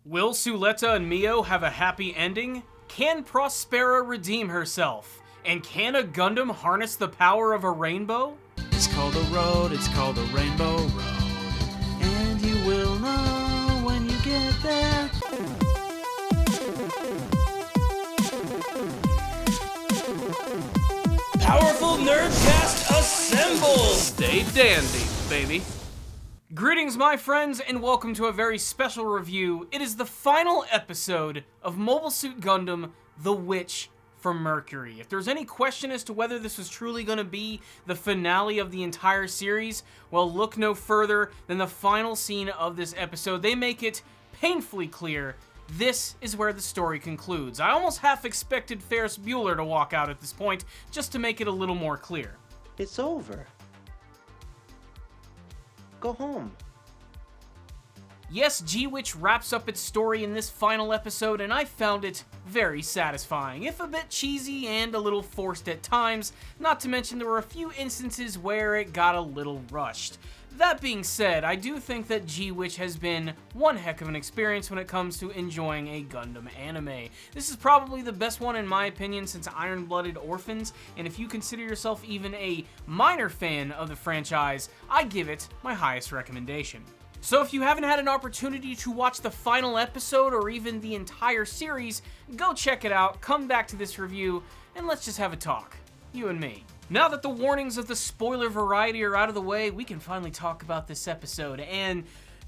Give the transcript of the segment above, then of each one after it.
Will Suletta and Mio have a happy ending? Can Prospera redeem herself? And can a Gundam harness the power of a rainbow? It's called a road, it's called a rainbow road. And you will know when you get there. Powerful Nerdcast assemble! Stay dandy, baby. Greetings, my friends, and welcome to a very special review. It is the final episode of Mobile Suit Gundam, The Witch from Mercury. If there's any question as to whether this was truly going to be the finale of the entire series, well, look no further than the final scene of this episode. They make it painfully clear this is where the story concludes. I almost half expected Ferris Bueller to walk out at this point, just to make it a little more clear. It's over. Go home. Yes, G-Witch wraps up its story in this final episode, and I found it very satisfying, if a bit cheesy and a little forced at times, not to mention there were a few instances where it got a little rushed. That being said, I do think that G-Witch has been one heck of an experience when it comes to enjoying a Gundam anime. This is probably the best one in my opinion since Iron-Blooded Orphans, and if you consider yourself even a minor fan of the franchise, I give it my highest recommendation. So if you haven't had an opportunity to watch the final episode or even the entire series, go check it out, come back to this review, and let's just have a talk. You and me. Now that the warnings of the spoiler variety are out of the way, we can finally talk about this episode, and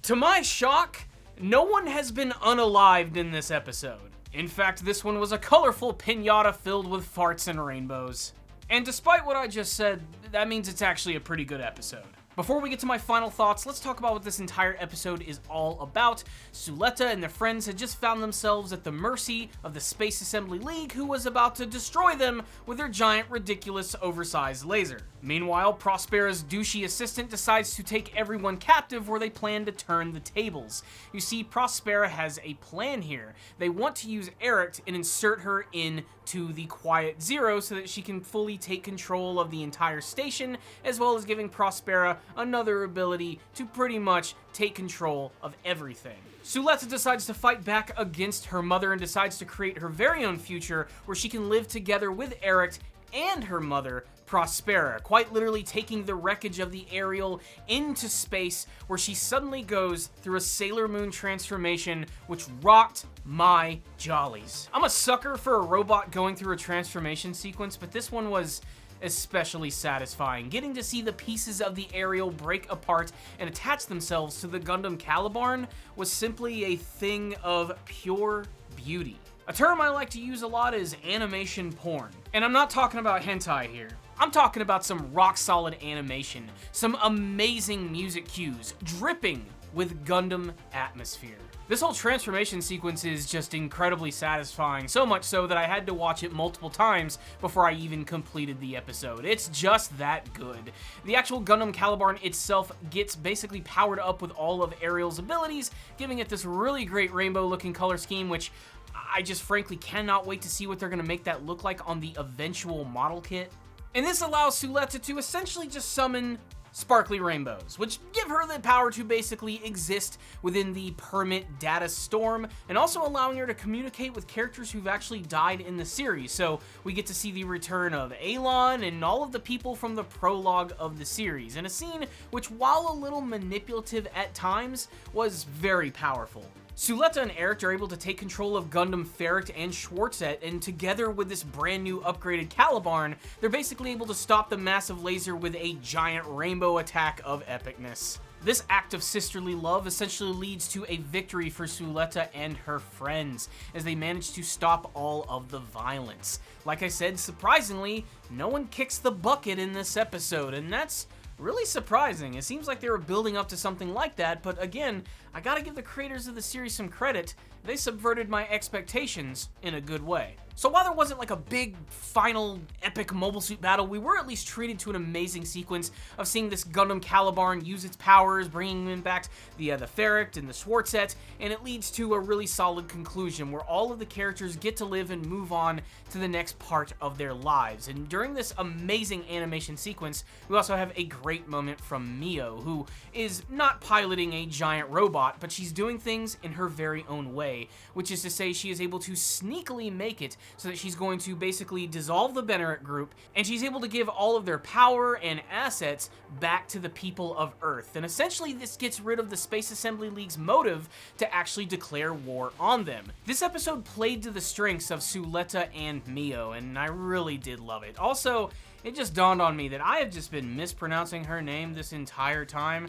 to my shock, no one has been unalived in this episode. In fact, this one was a colorful piñata filled with farts and rainbows. And despite what I just said, that means it's actually a pretty good episode. Before we get to my final thoughts, let's talk about what this entire episode is all about. Suletta and their friends had just found themselves at the mercy of the Space Assembly League, who was about to destroy them with their giant, ridiculous, oversized laser. Meanwhile, Prospera's douchey assistant decides to take everyone captive where they plan to turn the tables. You see, Prospera has a plan here. They want to use Eric and insert her into the Quiet Zero so that she can fully take control of the entire station, as well as giving Prospera another ability to pretty much take control of everything. Suletta decides to fight back against her mother and decides to create her very own future where she can live together with Eric and her mother, Prospera, quite literally taking the wreckage of the Ariel into space, where she suddenly goes through a Sailor Moon transformation, which rocked my jollies. I'm a sucker for a robot going through a transformation sequence, but this one was especially satisfying. Getting to see the pieces of the Ariel break apart and attach themselves to the Gundam Calibarn was simply a thing of pure beauty. A term I like to use a lot is animation porn. And I'm not talking about hentai here. I'm talking about some rock-solid animation, some amazing music cues, dripping with Gundam atmosphere. This whole transformation sequence is just incredibly satisfying, so much so that I had to watch it multiple times before I even completed the episode. It's just that good. The actual Gundam Calibarn itself gets basically powered up with all of Ariel's abilities, giving it this really great rainbow-looking color scheme, which I just frankly cannot wait to see what they're going to make that look like on the eventual model kit. And this allows Suletta to essentially just summon sparkly rainbows, which give her the power to basically exist within the permit data storm, and also allowing her to communicate with characters who've actually died in the series. So we get to see the return of Alon and all of the people from the prologue of the series, in a scene which, while a little manipulative at times, was very powerful. Suletta and Eric are able to take control of Gundam Ferric and Schwarzette, and together with this brand new upgraded Calibarn, they're basically able to stop the massive laser with a giant rainbow attack of epicness. This act of sisterly love essentially leads to a victory for Suletta and her friends, as they manage to stop all of the violence. Like I said, surprisingly, no one kicks the bucket in this episode, and that's really surprising. It seems like they were building up to something like that, but again, I gotta give the creators of the series some credit. They subverted my expectations in a good way. So while there wasn't like a big, final, epic mobile suit battle, we were at least treated to an amazing sequence of seeing this Gundam Calibarn use its powers, bringing in back the Ferric and the Schwarzette, and it leads to a really solid conclusion where all of the characters get to live and move on to the next part of their lives. And during this amazing animation sequence, we also have a great moment from Mio, who is not piloting a giant robot, robot, but she's doing things in her very own way, which is to say she is able to sneakily make it so that she's going to basically dissolve the Benneret group, and she's able to give all of their power and assets back to the people of Earth. And essentially this gets rid of the Space Assembly League's motive to actually declare war on them. This episode played to the strengths of Suletta and Mio, and I really did love it. Also, it just dawned on me that I have just been mispronouncing her name this entire time.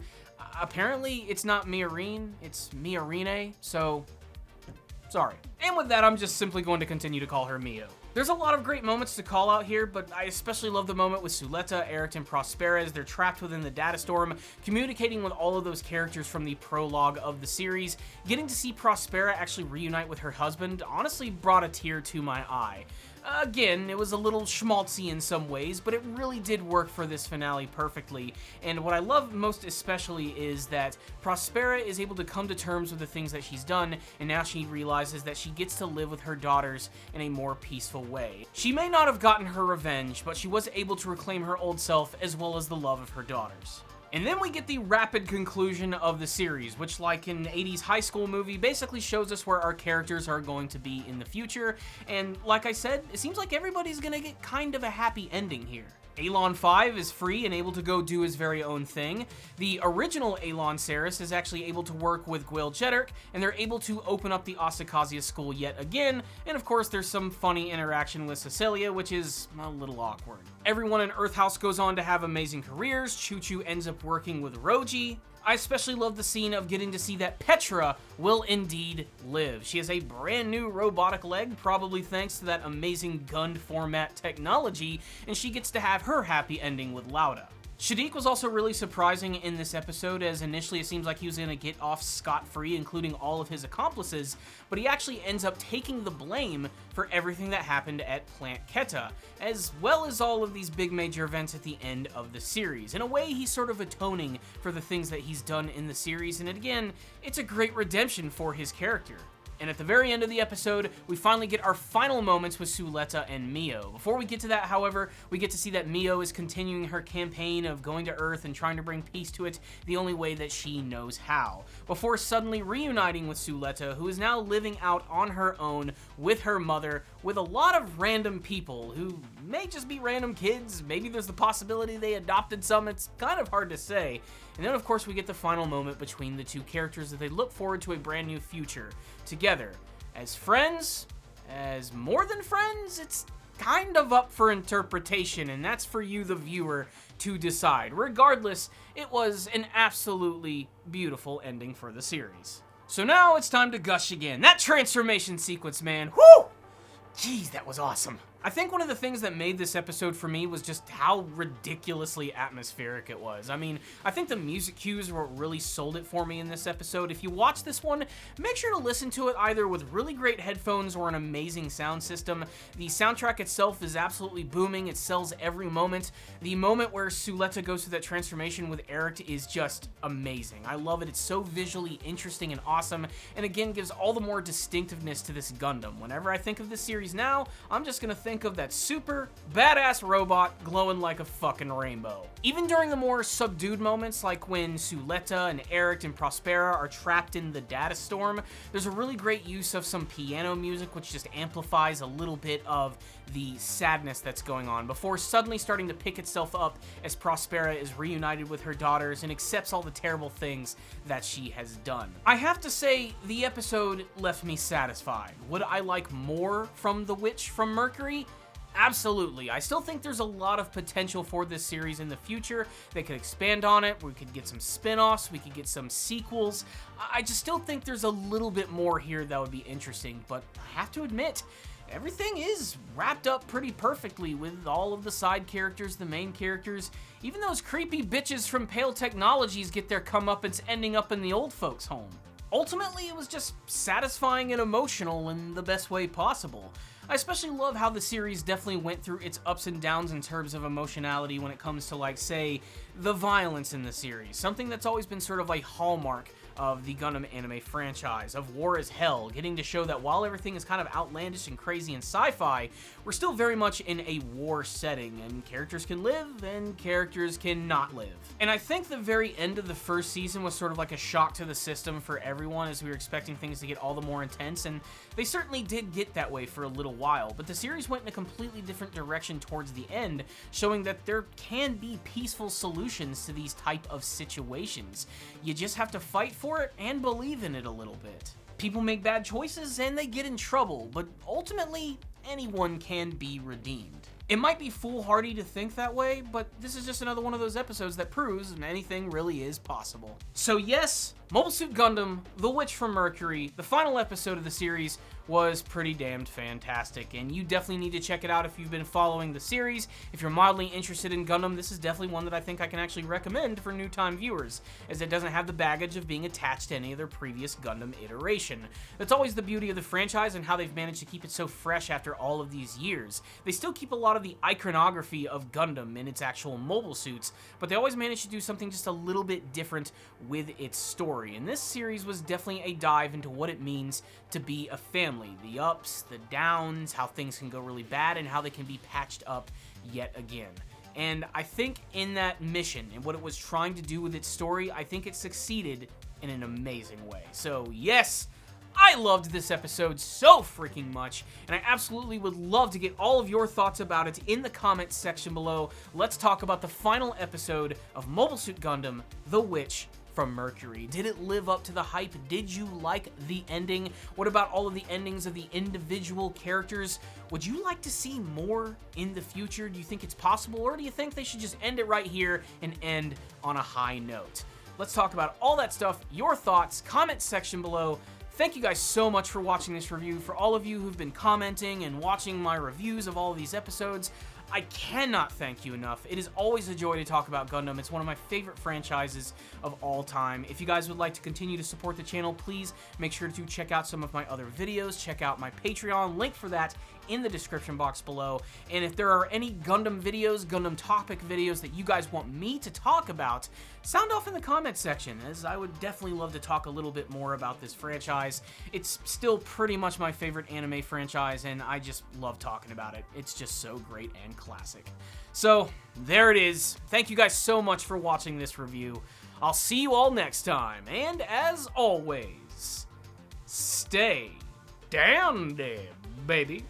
Apparently, it's not Miorine, it's Miorine, so sorry. And with that, I'm just simply going to continue to call her Mio. There's a lot of great moments to call out here, but I especially love the moment with Suletta, Eric, and Prospera as they're trapped within the data storm, communicating with all of those characters from the prologue of the series. Getting to see Prospera actually reunite with her husband honestly brought a tear to my eye. Again, it was a little schmaltzy in some ways, but it really did work for this finale perfectly. And what I love most especially is that Prospera is able to come to terms with the things that she's done, and now she realizes that she gets to live with her daughters in a more peaceful way. She may not have gotten her revenge, but she was able to reclaim her old self as well as the love of her daughters. And then we get the rapid conclusion of the series, which, like an 80s high school movie, basically shows us where our characters are going to be in the future. And like I said, it seems like everybody's gonna get kind of a happy ending here. Alon 5 is free and able to go do his very own thing. The original Alon Saris is actually able to work with Gwill Jeddirk, and they're able to open up the Asakazia school yet again, and of course there's some funny interaction with Cecilia, which is a little awkward. Everyone in Earth House goes on to have amazing careers. Choo Choo ends up working with Roji. I especially love the scene of getting to see that Petra will indeed live. She has a brand new robotic leg, probably thanks to that amazing Gund format technology, and she gets to have her happy ending with Lauda. Shadiq was also really surprising in this episode, as initially it seems like he was going to get off scot-free, including all of his accomplices, but he actually ends up taking the blame for everything that happened at Plant Keta, as well as all of these big major events at the end of the series. In a way, he's sort of atoning for the things that he's done in the series, and again, it's a great redemption for his character. And at the very end of the episode, we finally get our final moments with Suletta and Mio. Before we get to that, however, we get to see that Mio is continuing her campaign of going to Earth and trying to bring peace to it the only way that she knows how, before suddenly reuniting with Suletta, who is now living out on her own with her mother, with a lot of random people who may just be random kids. Maybe there's the possibility they adopted some. It's kind of hard to say. And then, of course, we get the final moment between the two characters that they look forward to a brand new future together. As friends, as more than friends, it's kind of up for interpretation, and that's for you, the viewer, to decide. Regardless, it was an absolutely beautiful ending for the series. So now it's time to gush again. That transformation sequence, man, whoo! Jeez, that was awesome. I think one of the things that made this episode for me was just how ridiculously atmospheric it was. I mean, I think the music cues were what really sold it for me in this episode. If you watch this one, make sure to listen to it either with really great headphones or an amazing sound system. The soundtrack itself is absolutely booming. It sells every moment. The moment where Suletta goes through that transformation with Eric is just amazing. I love it. It's so visually interesting and awesome, and again, gives all the more distinctiveness to this Gundam. Whenever I think of this series now, I'm just gonna think of that super badass robot glowing like a fucking rainbow. Even during the more subdued moments, like when Suletta and Eric and Prospera are trapped in the data storm, there's a really great use of some piano music, which just amplifies a little bit of the sadness that's going on, before suddenly starting to pick itself up as Prospera is reunited with her daughters and accepts all the terrible things that she has done. I have to say, the episode left me satisfied. Would I like more from the witch from Mercury? Absolutely. I still think there's a lot of potential for this series in the future. They could expand on it. We could get some spin-offs. We could get some sequels. I just still think there's a little bit more here that would be interesting, but I have to admit, everything is wrapped up pretty perfectly with all of the side characters, the main characters. Even those creepy bitches from Pale Technologies get their comeuppance ending up in the old folks' home. Ultimately, it was just satisfying and emotional in the best way possible. I especially love how the series definitely went through its ups and downs in terms of emotionality when it comes to, like, say, the violence in the series. Something that's always been sort of a hallmark of the Gundam anime franchise, of War is Hell, getting to show that while everything is kind of outlandish and crazy and sci-fi, we're still very much in a war setting, and characters can live and characters cannot live. And I think the very end of the first season was sort of like a shock to the system for everyone, as we were expecting things to get all the more intense, and they certainly did get that way for a little while, but the series went in a completely different direction towards the end, showing that there can be peaceful solutions to these type of situations. You just have to fight for it and believe in it a little bit. People make bad choices and they get in trouble, but ultimately, anyone can be redeemed. It might be foolhardy to think that way, but this is just another one of those episodes that proves anything really is possible. So yes, Mobile Suit Gundam, The Witch from Mercury, the final episode of the series, was pretty damned fantastic, and you definitely need to check it out if you've been following the series. If you're mildly interested in Gundam, this is definitely one that I think I can actually recommend for new-time viewers, as it doesn't have the baggage of being attached to any of their previous Gundam iteration. That's always the beauty of the franchise and how they've managed to keep it so fresh after all of these years. They still keep a lot of the iconography of Gundam in its actual mobile suits, but they always manage to do something just a little bit different with its story, and this series was definitely a dive into what it means to be a family. The ups, the downs, how things can go really bad, and how they can be patched up yet again. And I think in that mission and what it was trying to do with its story, I think it succeeded in an amazing way. So yes, I loved this episode so freaking much, and I absolutely would love to get all of your thoughts about it in the comments section below. Let's talk about the final episode of Mobile Suit Gundam, The Witch from Mercury. Did it live up to the hype? Did you like the ending? What about all of the endings of the individual characters? Would you like to see more in the future? Do you think it's possible, or do you think they should just end it right here and end on a high note? Let's talk about all that stuff, your thoughts, comment section below. Thank you guys so much for watching this review. For all of you who've been commenting and watching my reviews of all of these episodes, I cannot thank you enough. It is always a joy to talk about Gundam. It's one of my favorite franchises of all time. If you guys would like to continue to support the channel, please make sure to check out some of my other videos. Check out my Patreon, link for that in the description box below. And if there are any Gundam videos, Gundam topic videos that you guys want me to talk about, sound off in the comments section, as I would definitely love to talk a little bit more about this franchise. It's still pretty much my favorite anime franchise, and I just love talking about it. It's just so great and classic. So, there it is. Thank you guys so much for watching this review. I'll see you all next time, and as always, stay down there, baby.